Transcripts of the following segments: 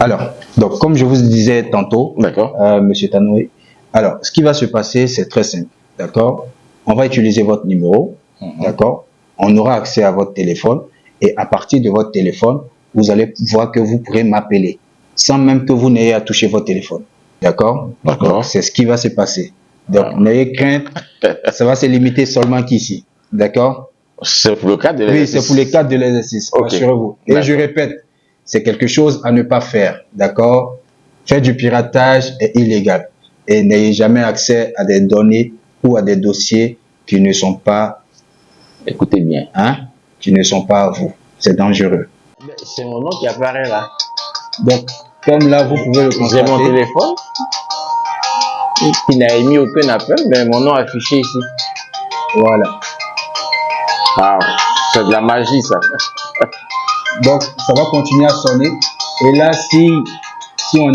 Alors, donc comme je vous disais tantôt, Monsieur Tanoué, alors ce qui va se passer, c'est très simple, d'accord? On va utiliser votre numéro, d'accord? On aura accès à votre téléphone et à partir de votre téléphone, vous allez voir que vous pourrez m'appeler sans même que vous n'ayez à toucher votre téléphone, d'accord? D'accord. C'est ce qui va se passer. Donc, n'ayez crainte, ça va se limiter seulement qu'ici, d'accord? C'est pour le cadre de l'exercice. Oui, c'est pour le cadre de l'exercice, rassurez-vous. Et je répète, c'est quelque chose à ne pas faire, d'accord? Faire du piratage est illégal et n'ayez jamais accès à des données ou à des dossiers qui ne sont pas, écoutez bien, qui ne sont pas à vous. C'est dangereux. C'est mon nom qui apparaît là. Donc, comme là, vous pouvez le constater. J'ai mon téléphone qui n'a émis aucun appel, mais mon nom affiché ici. Voilà. Ah, c'est de la magie ça. Donc, ça va continuer à sonner. Et là, si on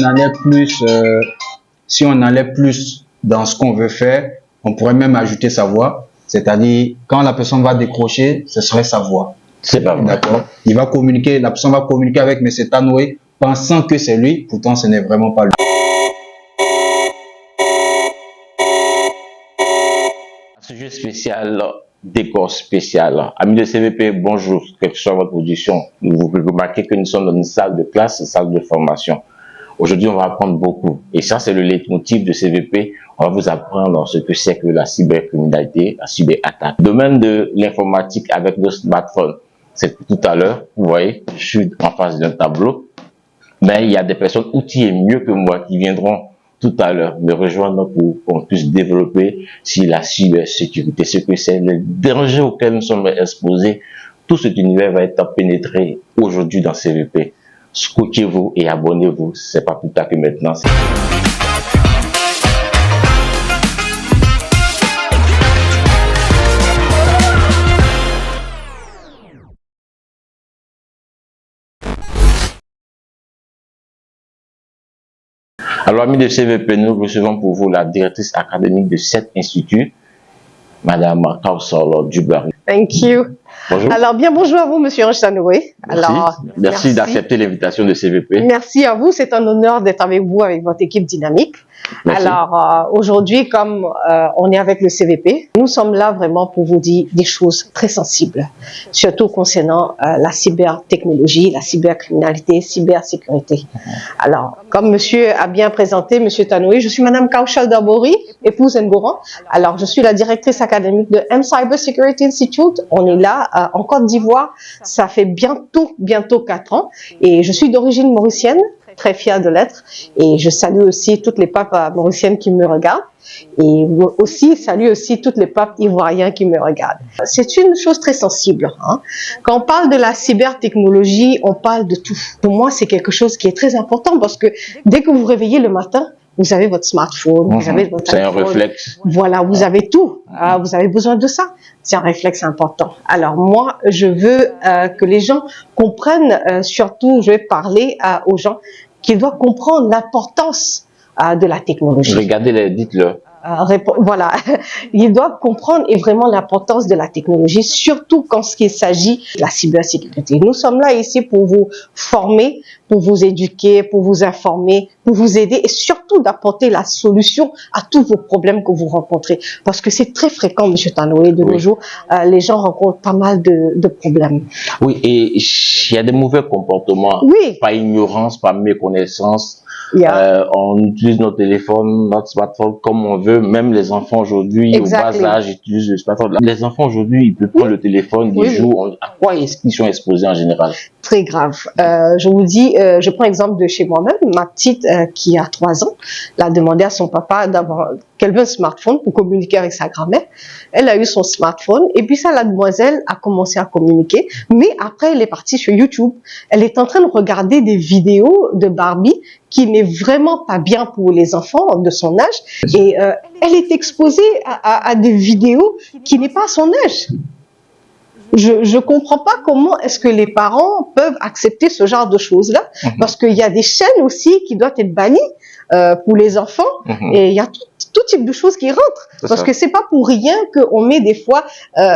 allait plus, dans ce qu'on veut faire, on pourrait même ajouter sa voix. C'est-à-dire, quand la personne va décrocher, ce serait sa voix. C'est pas vrai. D'accord. Il va communiquer, la personne va communiquer avec M. Tanoué, pensant que c'est lui, pourtant ce n'est vraiment pas lui. Sujet spécial, décor spécial. Amis de CVP, bonjour, quelle que soit votre position. Vous remarquez que nous sommes dans une salle de classe, une salle de formation. Aujourd'hui, on va apprendre beaucoup. Et ça, c'est le leitmotiv de CVP. On va vous apprendre ce que c'est que la cybercriminalité, la cyberattaque. Domaine de l'informatique avec le smartphone. C'est tout à l'heure, vous voyez, je suis en face d'un tableau. Mais il y a des personnes outillées mieux que moi qui viendront tout à l'heure me rejoindre pour qu'on puisse développer sur la cybersécurité, ce que c'est, les dangers auxquels nous sommes exposés. Tout cet univers va être pénétré aujourd'hui dans CVP. Scotchez-vous et abonnez-vous, c'est pas plus tard que maintenant. Alors, amis de CVP, nous recevons pour vous la directrice académique de cet institut, Madame Kausol Dubari. Thank you. Bonjour. Alors, bien bonjour à vous, Monsieur Tanoué. Merci d'accepter l'invitation de CVP. Merci à vous, c'est un honneur d'être avec vous, avec votre équipe dynamique. Merci. Alors, aujourd'hui, comme on est avec le CVP, nous sommes là vraiment pour vous dire des choses très sensibles, surtout concernant la cybertechnologie, la cybercriminalité, cybersécurité. Alors, comme monsieur a bien présenté, Monsieur Tanoué, je suis Madame Kaushal Darbori, épouse Ngoran. Alors, je suis la directrice académique de M Cyber Security Institute. On est là en Côte d'Ivoire. Ça fait bientôt 4 ans. Et je suis d'origine mauricienne, très fière de l'être. Et je salue aussi toutes les papes mauriciennes qui me regardent. Et aussi, salue aussi toutes les papes ivoiriens qui me regardent. C'est une chose très sensible. Quand on parle de la cybertechnologie, on parle de tout. Pour moi, c'est quelque chose qui est très important parce que dès que vous vous réveillez le matin, vous avez votre smartphone, vous avez votre téléphone. C'est un réflexe. Voilà, vous avez tout. Vous avez besoin de ça. C'est un réflexe important. Alors moi, je veux que les gens comprennent, surtout, je vais parler aux gens qui doivent comprendre l'importance de la technologie. Regardez-les, dites-le. Voilà, ils doivent comprendre et vraiment l'importance de la technologie, surtout quand il s'agit de la cybersécurité. Nous sommes là ici pour vous former, pour vous éduquer, pour vous informer, pour vous aider et surtout d'apporter la solution à tous vos problèmes que vous rencontrez. Parce que c'est très fréquent, Monsieur Tanoué, de nos jours, les gens rencontrent pas mal de problèmes. Oui, et il y a des mauvais comportements, par ignorance, par méconnaissance. On utilise notre téléphone, notre smartphone comme on veut. Même les enfants aujourd'hui, au bas âge, utilisent le smartphone. Les enfants aujourd'hui, ils peuvent prendre le téléphone, ils jouent. À quoi est-ce qu'ils sont exposés en général? Très grave. Je vous dis, je prends l'exemple de chez moi-même. Ma petite qui a 3 ans, elle a demandé à son papa d'avoir qu'elle veut un smartphone pour communiquer avec sa grand-mère. Elle a eu son smartphone et puis ça, la demoiselle a commencé à communiquer. Mais après, elle est partie sur YouTube. Elle est en train de regarder des vidéos de Barbie qui n'est vraiment pas bien pour les enfants de son âge. Et elle est exposée à des vidéos qui n'est pas à son âge. Je comprends pas comment est-ce que les parents peuvent accepter ce genre de choses-là, parce qu'il y a des chaînes aussi qui doivent être bannies pour les enfants, et il y a tout type de choses qui rentrent. Parce que c'est pas pour rien qu'on met des fois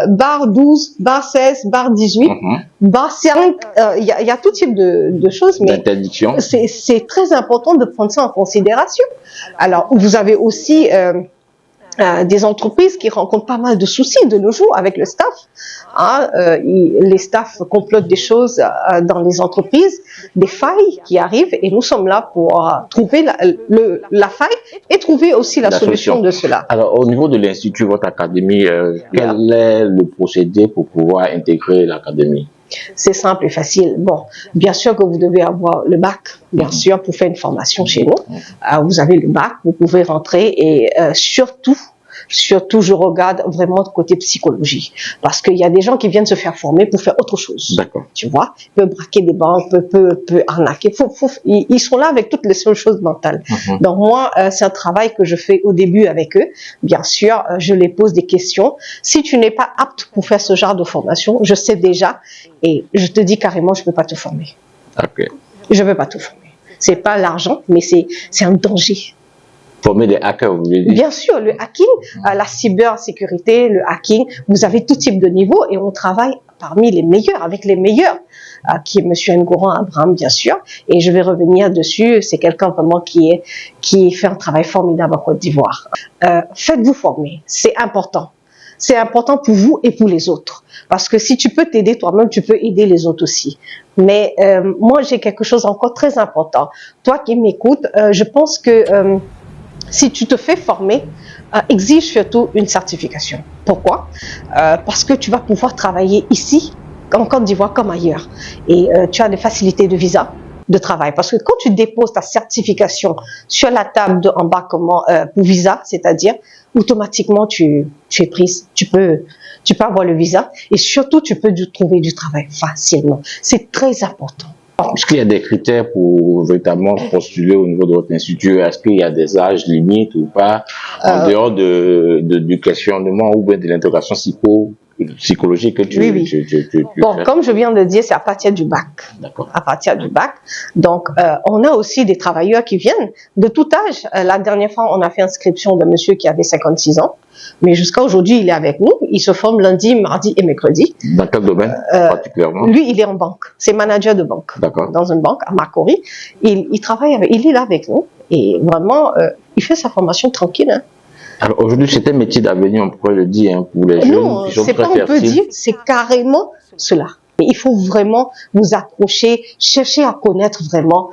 barre 12, barre 16, barre 18, barre 5, il y a tout type de choses, mais c'est très important de prendre ça en considération. Alors, vous avez aussi des entreprises qui rencontrent pas mal de soucis de nos jours avec le staff. Les staffs complotent des choses dans les entreprises, des failles qui arrivent, et nous sommes là pour trouver la faille et trouver aussi la solution de cela. Alors, au niveau de l'Institut, votre académie, quel est le procédé pour pouvoir intégrer l'académie? C'est simple et facile. Bon, bien sûr que vous devez avoir le bac, bien sûr, pour faire une formation chez nous. Vous avez le bac, vous pouvez rentrer, et surtout, je regarde vraiment de côté psychologie. Parce qu'il y a des gens qui viennent se faire former pour faire autre chose. D'accord. Tu vois, peut braquer des banques, peut arnaquer. Ils sont là avec toutes les seules choses mentales. Donc moi, c'est un travail que je fais au début avec eux. Bien sûr, je les pose des questions. Si tu n'es pas apte pour faire ce genre de formation, je sais déjà, et je te dis carrément, je peux pas te former. Okay. Je peux pas te former. C'est pas l'argent, mais c'est un danger. Former des hackers, vous voulez dire? Bien sûr, le hacking, la cybersécurité, le hacking, vous avez tout type de niveau, et on travaille parmi les meilleurs, avec les meilleurs, qui est Monsieur Ngoran Abraham, bien sûr, et je vais revenir dessus. C'est quelqu'un vraiment qui fait un travail formidable en Côte d'Ivoire. Faites-vous former, c'est important. C'est important pour vous et pour les autres. Parce que si tu peux t'aider toi-même, tu peux aider les autres aussi. Mais moi, j'ai quelque chose encore très important. Toi qui m'écoutes, je pense que si tu te fais former, exige surtout une certification. Pourquoi? Parce que tu vas pouvoir travailler ici, en Côte d'Ivoire comme ailleurs. Et tu as des facilités de visa, de travail. Parce que quand tu déposes ta certification sur la table d'embarquement pour visa, c'est-à-dire automatiquement tu es prise, tu peux avoir le visa, et surtout tu peux trouver du travail facilement. C'est très important. Est-ce qu'il y a des critères pour véritablement postuler au niveau de votre institut? Est-ce qu'il y a des âges limites ou pas, en dehors du questionnement ou bien de l'intégration psychologique que tu bon, fais? Comme je viens de dire, c'est à partir du bac. D'accord. À partir du bac. Donc, on a aussi des travailleurs qui viennent de tout âge. La dernière fois, on a fait inscription d'un monsieur qui avait 56 ans. Mais jusqu'à aujourd'hui, il est avec nous. Il se forme lundi, mardi et mercredi. Dans quel domaine particulièrement? Lui, il est en banque. C'est manager de banque. D'accord. Dans une banque à Macquarie. Il travaille il est là avec nous. Et vraiment, il fait sa formation tranquille. Hein. Alors aujourd'hui, c'est un métier d'avenir, on pourrait le dire, pour les jeunes qui sont très fertiles. Non, c'est pas on peut dire, c'est carrément cela. Et il faut vraiment vous accrocher, chercher à connaître vraiment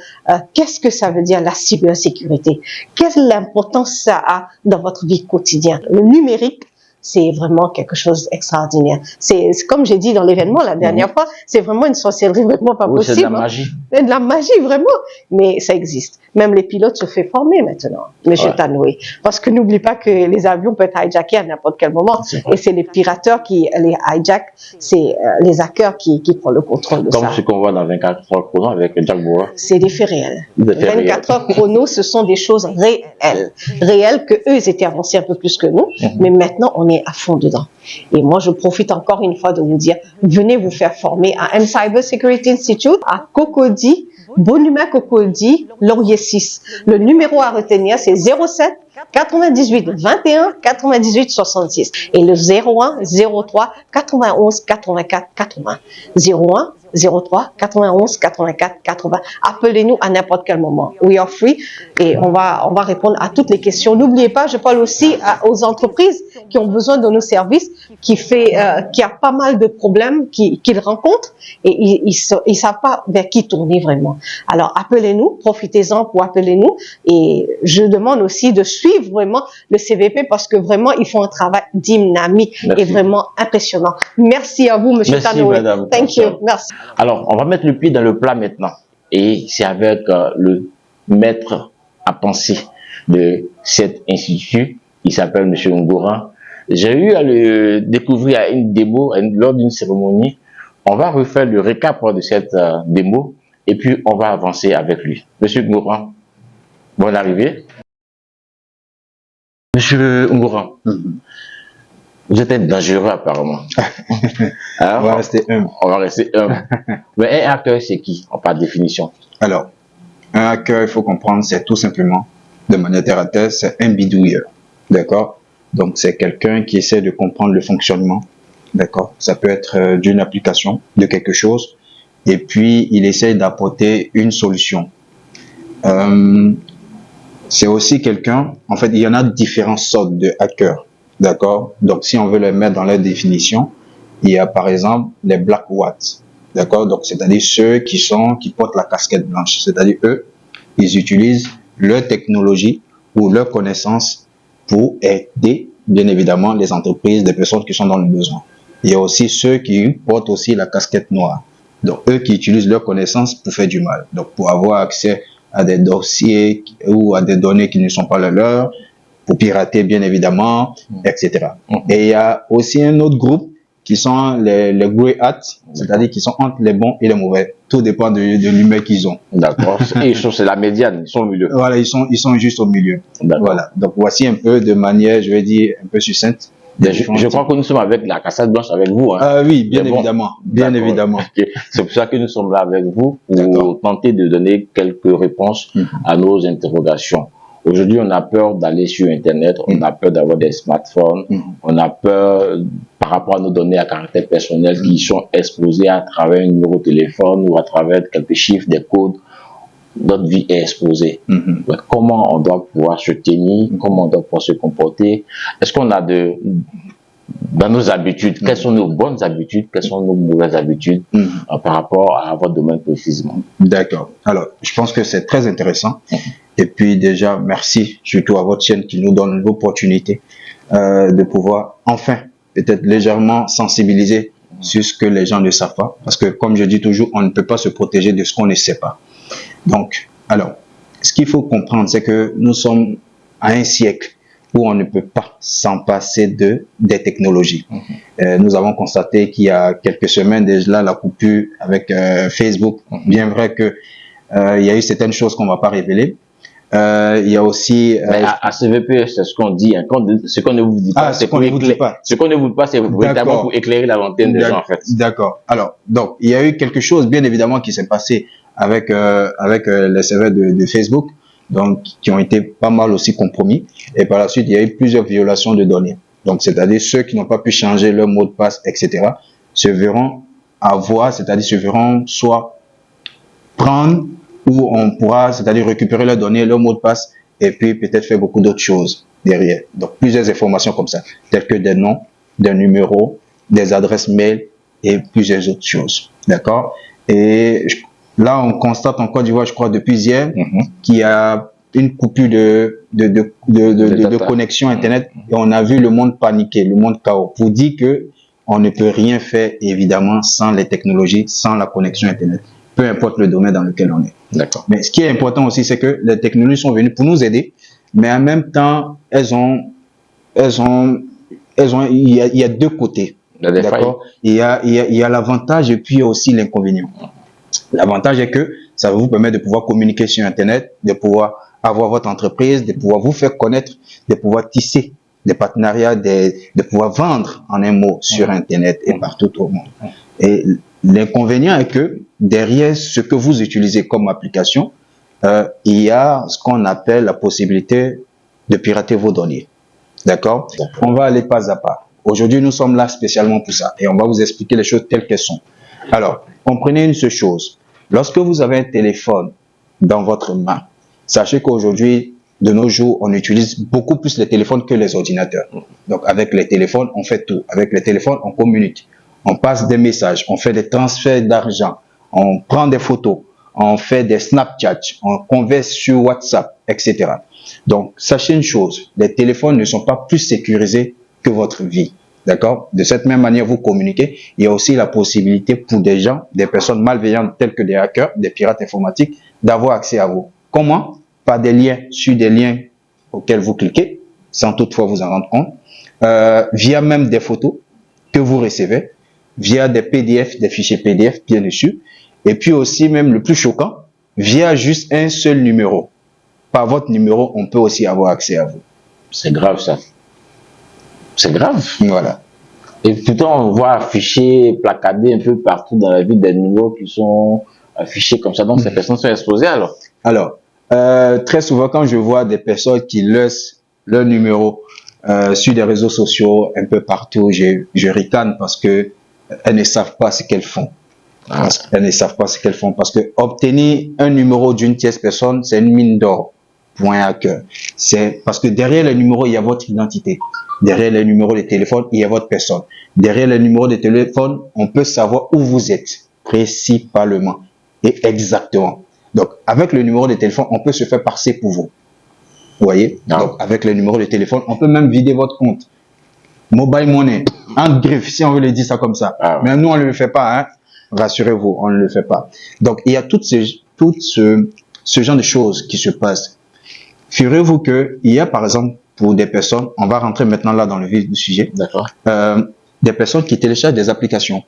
qu'est-ce que ça veut dire la cybersécurité, quelle importance ça a dans votre vie quotidienne. Le numérique, c'est vraiment quelque chose d'extraordinaire. C'est comme j'ai dit dans l'événement la dernière fois, c'est vraiment une sorcellerie vraiment pas possible. C'est de la magie. C'est de la magie vraiment, mais ça existe. Même les pilotes se font former maintenant, Monsieur Tanoué, parce que n'oublie pas que les avions peuvent être hijackés à n'importe quel moment, et c'est les pirateurs qui les hijack, c'est les hackers qui prennent le contrôle de ça. Comme ce qu'on voit dans 24 heures chrono avec Jack Bauer. C'est des faits réels. 24 heures chrono, ce sont des choses réelles que eux ils étaient avancés un peu plus que nous, mais maintenant on est à fond dedans. Et moi, je profite encore une fois de vous dire, venez vous faire former à M-Cyber Security Institute, à Cocody, Bonhumeur Cocody, Laurier 6. Le numéro à retenir, c'est 07 98 21 98 66 et le 01 03 91 84 80. 01 03 91 84 80. Appelez-nous à n'importe quel moment. We are free et on va répondre à toutes les questions. N'oubliez pas, je parle aussi aux entreprises qui ont besoin de nos services, qui a pas mal de problèmes qu'ils rencontrent et ils savent pas vers qui tourner vraiment. Alors appelez-nous, profitez-en pour appeler nous et je demande aussi de suivre vraiment le CVP parce que vraiment ils font un travail dynamique et vraiment impressionnant. Merci à vous, Monsieur Tanoué. Madame. Thank you. Merci. Alors, on va mettre le pied dans le plat maintenant. Et c'est avec le maître à penser de cet institut. Il s'appelle M. Ngoran. J'ai eu à le découvrir à une démo lors d'une cérémonie. On va refaire le récap de cette démo et puis on va avancer avec lui. M. Ngoran, bonne arrivée. M. Ngoran, vous êtes dangereux apparemment. Alors, on va rester humble. On va rester humble. Mais un hacker, c'est qui, par définition? Alors, un hacker, il faut comprendre, c'est tout simplement de manière terre à terre, c'est un bidouilleur. D'accord? Donc, c'est quelqu'un qui essaie de comprendre le fonctionnement. D'accord? Ça peut être d'une application, de quelque chose. Et puis, il essaie d'apporter une solution. C'est aussi quelqu'un, en fait, il y en a différentes sortes de hackers. D'accord? Donc, si on veut les mettre dans la définition, il y a par exemple les Black Hat. D'accord? Donc, c'est-à-dire ceux qui portent la casquette blanche. C'est-à-dire eux, ils utilisent leur technologie ou leur connaissance pour aider, bien évidemment, les entreprises, les personnes qui sont dans le besoin. Il y a aussi ceux qui portent aussi la casquette noire. Donc, eux qui utilisent leur connaissance pour faire du mal. Donc, pour avoir accès à des dossiers ou à des données qui ne sont pas les leurs, pour pirater, bien évidemment, etc. Et il y a aussi un autre groupe qui sont les grey hats, c'est-à-dire qui sont entre les bons et les mauvais. Tout dépend de l'humain qu'ils ont. D'accord. Et c'est la médiane, ils sont au milieu. Voilà, ils sont juste au milieu. Voilà. Donc, voici un peu de manière, je vais dire, un peu succincte. Je crois que nous sommes avec la cassette blanche avec vous. Hein. Oui, bien évidemment. Bien évidemment. Okay. C'est pour ça que nous sommes là avec vous pour tenter de donner quelques réponses à nos interrogations. Aujourd'hui, on a peur d'aller sur Internet, on a peur d'avoir des smartphones, on a peur par rapport à nos données à caractère personnel qui sont exposées à travers un numéro de téléphone ou à travers quelques chiffres, des codes. Notre vie est exposée. Comment on doit pouvoir se tenir, comment on doit pouvoir se comporter? Est-ce qu'on a dans nos habitudes, quelles sont nos bonnes habitudes, quelles sont nos mauvaises habitudes par rapport à votre domaine précisément? D'accord. Alors, je pense que c'est très intéressant. Et puis déjà, merci surtout à votre chaîne qui nous donne l'opportunité de pouvoir enfin peut-être légèrement sensibiliser sur ce que les gens ne savent pas. Parce que comme je dis toujours, on ne peut pas se protéger de ce qu'on ne sait pas. Donc, alors, ce qu'il faut comprendre, c'est que nous sommes à un siècle où on ne peut pas s'en passer des technologies. Nous avons constaté qu'il y a quelques semaines déjà la coupure avec Facebook. Bien vrai que il y a eu certaines choses qu'on ne va pas révéler. Il y a aussi à CVP, c'est ce qu'on dit, hein. Ce qu'on ne vous dit pas, c'est ce qu'on ne vous dit pas, c'est véritablement pour éclairer la lanterne des gens en fait. D'accord. Alors, donc il y a eu quelque chose bien évidemment qui s'est passé avec les serveurs de Facebook, donc qui ont été pas mal aussi compromis. Et par la suite, il y a eu plusieurs violations de données. Donc, c'est-à-dire ceux qui n'ont pas pu changer leur mot de passe, etc., se verront soit prendre ou on pourra, c'est-à-dire récupérer leurs données, leur mot de passe, et puis peut-être faire beaucoup d'autres choses derrière. Donc, plusieurs informations comme ça, telles que des noms, des numéros, des adresses mail et plusieurs autres choses. D'accord? Et là, on constate en Côte d'Ivoire, je crois, depuis hier, qu'il y a une coupure de connexion Internet et on a vu le monde paniquer, le monde chaos. Pour dire que on ne peut rien faire, évidemment, sans les technologies, sans la connexion Internet. Peu importe le domaine dans lequel on est. D'accord. Mais ce qui est important aussi, c'est que les technologies sont venues pour nous aider, mais en même temps, il y a deux côtés. D'accord? Il y a l'avantage et puis aussi l'inconvénient. L'avantage est que ça vous permet de pouvoir communiquer sur Internet, de pouvoir avoir votre entreprise, de pouvoir vous faire connaître, de pouvoir tisser des partenariats, de pouvoir vendre en un mot sur Internet et partout au monde. Et l'inconvénient est que derrière ce que vous utilisez comme application, il y a ce qu'on appelle la possibilité de pirater vos données. D'accord? On va aller pas à pas. Aujourd'hui, nous sommes là spécialement pour ça et on va vous expliquer les choses telles qu'elles sont. Alors, comprenez une seule chose. Lorsque vous avez un téléphone dans votre main, sachez qu'aujourd'hui, de nos jours, on utilise beaucoup plus les téléphones que les ordinateurs. Donc, avec les téléphones, on fait tout. Avec les téléphones, on communique. On passe des messages, on fait des transferts d'argent, on prend des photos, on fait des Snapchat, on converse sur WhatsApp, etc. Donc, sachez une chose, les téléphones ne sont pas plus sécurisés que votre vie. D'accord? De cette même manière, vous communiquez. Il y a aussi la possibilité pour des gens, des personnes malveillantes telles que des hackers, des pirates informatiques, d'avoir accès à vous. Comment? Par des liens, sur des liens auxquels vous cliquez, sans toutefois vous en rendre compte, via même des photos que vous recevez, via des PDF, des fichiers PDF bien dessus, et puis aussi même le plus choquant, via juste un seul numéro. Par votre numéro, on peut aussi avoir accès à vous. C'est grave ça. C'est grave. Voilà. Et pourtant, on voit afficher, placader un peu partout dans la ville des numéros qui sont affichés comme ça. Donc, ces personnes sont exposées alors. Alors, Très souvent, quand je vois des personnes qui laissent leur numéro sur des réseaux sociaux un peu partout, je ricane parce que elles ne savent pas ce qu'elles font. Elles ne savent pas ce qu'elles font parce que obtenir un numéro d'une tierce personne, c'est une mine d'or. Point à cœur. C'est parce que derrière le numéro, il y a votre identité. Derrière le numéro de téléphone, il y a votre personne. Derrière le numéro de téléphone, on peut savoir où vous êtes, principalement et exactement. Donc, avec le numéro de téléphone, on peut se faire passer pour vous. Vous voyez? Donc, avec le numéro de téléphone, on peut même vider votre compte. Mobile money, en griffe, si on veut le dire ça comme ça. Mais nous, on ne le fait pas, hein. Rassurez-vous, on ne le fait pas. Donc, il y a tout ce genre de choses qui se passent. Figurez-vous qu'il y a, par exemple, pour des personnes, on va rentrer maintenant là dans le vif du sujet. D'accord. Des personnes qui téléchargent des applications.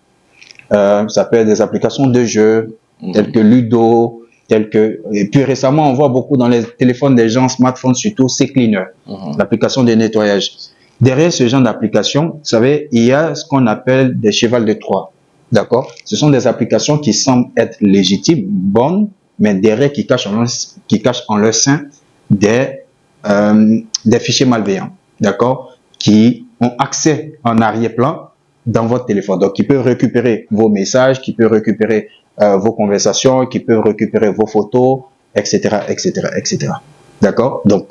Ça peut être des applications de jeux, telles que Ludo, et puis récemment, on voit beaucoup dans les téléphones des gens, smartphones surtout, CCleaner, l'application de nettoyage. Derrière ce genre d'application, vous savez, il y a ce qu'on appelle des chevals de Troie. D'accord? Ce sont des applications qui semblent être légitimes, bonnes, mais derrière qui cachent en leur sein des fichiers malveillants, d'accord, qui ont accès en arrière-plan dans votre téléphone. Donc, qui peut récupérer vos messages, qui peut récupérer vos conversations, qui peut récupérer vos photos, etc., etc., etc. D'accord? Donc,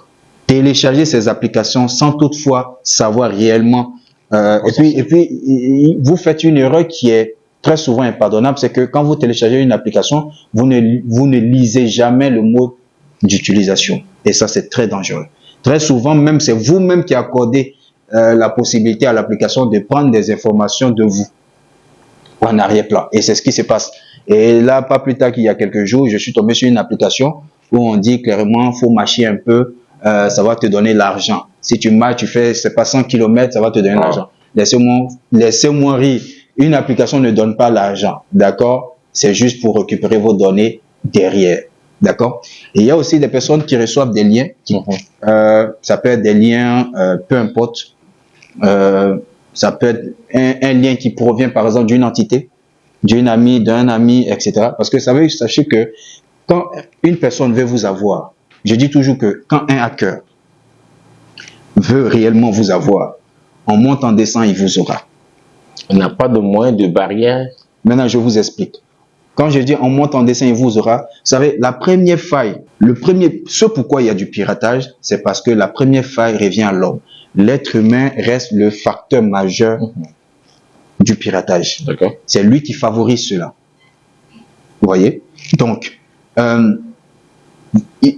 télécharger ces applications sans toutefois savoir réellement. Et puis, vous faites une erreur qui est très souvent impardonnable, c'est que quand vous téléchargez une application, vous ne lisez jamais le mot d'utilisation. Et ça, c'est très dangereux. Très souvent, même, c'est vous-même qui accordez la possibilité à l'application de prendre des informations de vous en arrière-plan. Et c'est ce qui se passe. Et là, pas plus tard qu'il y a quelques jours, je suis tombé sur une application où on dit clairement, faut mâcher un peu, ça va te donner l'argent. Si tu mâches, tu fais, c'est pas 100 km, ça va te donner l'argent. Laissez-moi rire. Une application ne donne pas l'argent. D'accord? C'est juste pour récupérer vos données derrière. D'accord? Et il y a aussi des personnes qui reçoivent des liens. Ça peut être des liens, peu importe. Ça peut être un lien qui provient, par exemple, d'une entité, d'une amie, d'un ami, etc. Parce que sachez que quand une personne veut vous avoir, je dis toujours que quand un hacker veut réellement vous avoir, en montant, en descend, il vous aura. On n'a pas de moyen de barrière. Maintenant, je vous explique. Quand je dis on monte en dessin, il vous aura, vous savez, la première faille, ce pourquoi il y a du piratage, c'est parce que la première faille revient à l'homme. L'être humain reste le facteur majeur du piratage. C'est lui qui favorise cela. Vous voyez? Donc,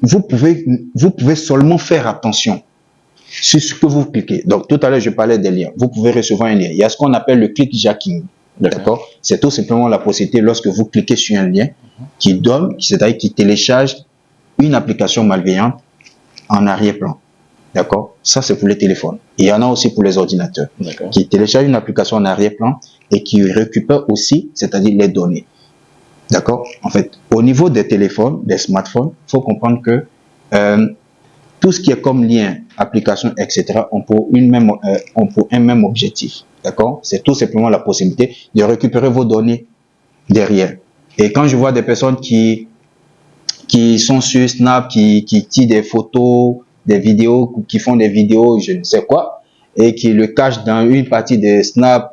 vous pouvez seulement faire attention sur ce que vous cliquez. Donc, tout à l'heure, je parlais des liens. Vous pouvez recevoir un lien. Il y a ce qu'on appelle le clickjacking. D'accord? C'est tout simplement la possibilité, lorsque vous cliquez sur un lien, c'est-à-dire qui télécharge une application malveillante en arrière-plan. D'accord? Ça, c'est pour les téléphones. Et il y en a aussi pour les ordinateurs, qui téléchargent une application en arrière-plan et qui récupèrent aussi, c'est-à-dire les données. D'accord? En fait, au niveau des téléphones, des smartphones, il faut comprendre que tout ce qui est comme lien, application, etc., ont pour un même objectif. D'accord? C'est tout simplement la possibilité de récupérer vos données derrière. Et quand je vois des personnes qui sont sur Snap, qui tirent des photos, des vidéos, qui font des vidéos, je ne sais quoi, et qui le cachent dans une partie de Snap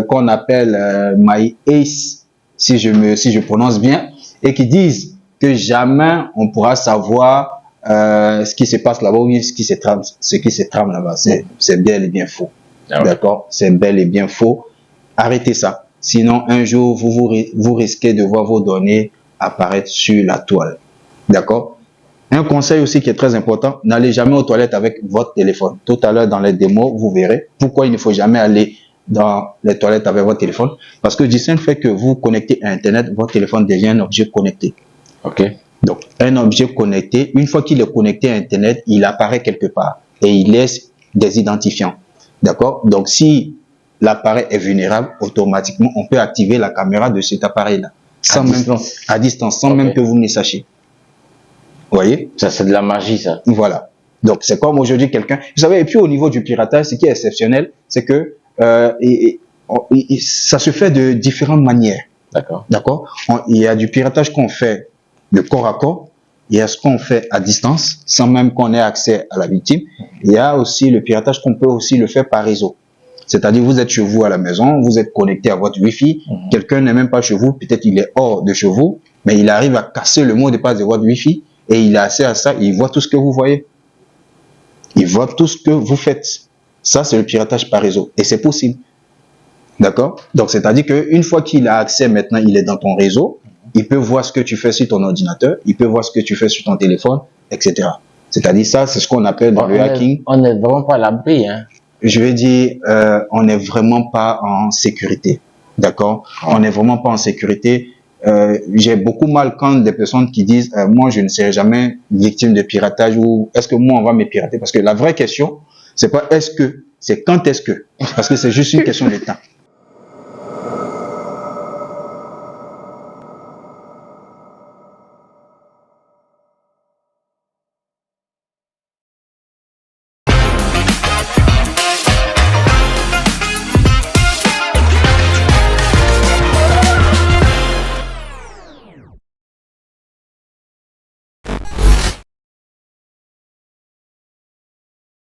qu'on appelle My Ace, si je prononce bien, et qui disent que jamais on pourra savoir ce qui se passe là-bas ou ce qui se trame là-bas. C'est bel et bien faux. D'accord? C'est bel et bien faux. Arrêtez ça. Sinon, un jour, vous risquez de voir vos données apparaître sur la toile. D'accord? Un conseil aussi qui est très important, n'allez jamais aux toilettes avec votre téléphone. Tout à l'heure, dans les démos, vous verrez pourquoi il ne faut jamais aller dans les toilettes avec votre téléphone. Parce que du simple fait que vous connectez à Internet, votre téléphone devient un objet connecté. Ok. Donc, un objet connecté, une fois qu'il est connecté à Internet, il apparaît quelque part et il laisse des identifiants. D'accord? Donc, si l'appareil est vulnérable, automatiquement, on peut activer la caméra de cet appareil-là. À distance, sans même que vous ne sachiez. Vous voyez? Ça, c'est de la magie, ça. Voilà. Donc, c'est comme aujourd'hui quelqu'un... Vous savez, et puis au niveau du piratage, ce qui est exceptionnel, c'est que ça se fait de différentes manières. D'accord. D'accord? Il y a du piratage qu'on fait de corps à corps. il y a ce qu'on fait à distance, sans même qu'on ait accès à la victime. Il y a aussi le piratage qu'on peut aussi le faire par réseau. C'est-à-dire, vous êtes chez vous à la maison, vous êtes connecté à votre Wi-Fi, quelqu'un n'est même pas chez vous, peut-être il est hors de chez vous, mais il arrive à casser le mot de passe de votre Wi-Fi et il a accès à ça, il voit tout ce que vous voyez. Il voit tout ce que vous faites. Ça, c'est le piratage par réseau. Et c'est possible. D'accord? Donc, c'est-à-dire qu'une fois qu'il a accès, maintenant, il est dans ton réseau, il peut voir ce que tu fais sur ton ordinateur, il peut voir ce que tu fais sur ton téléphone, etc. C'est-à-dire, ça, c'est ce qu'on appelle dans le hacking. On n'est vraiment pas à l'abri, hein. Je vais dire, on n'est vraiment pas en sécurité. D'accord? On n'est vraiment pas en sécurité. J'ai beaucoup mal quand des personnes qui disent moi je ne serai jamais victime de piratage ou est-ce que moi on va me pirater, parce que la vraie question c'est pas est-ce que, c'est quand est-ce que, parce que c'est juste une question de temps.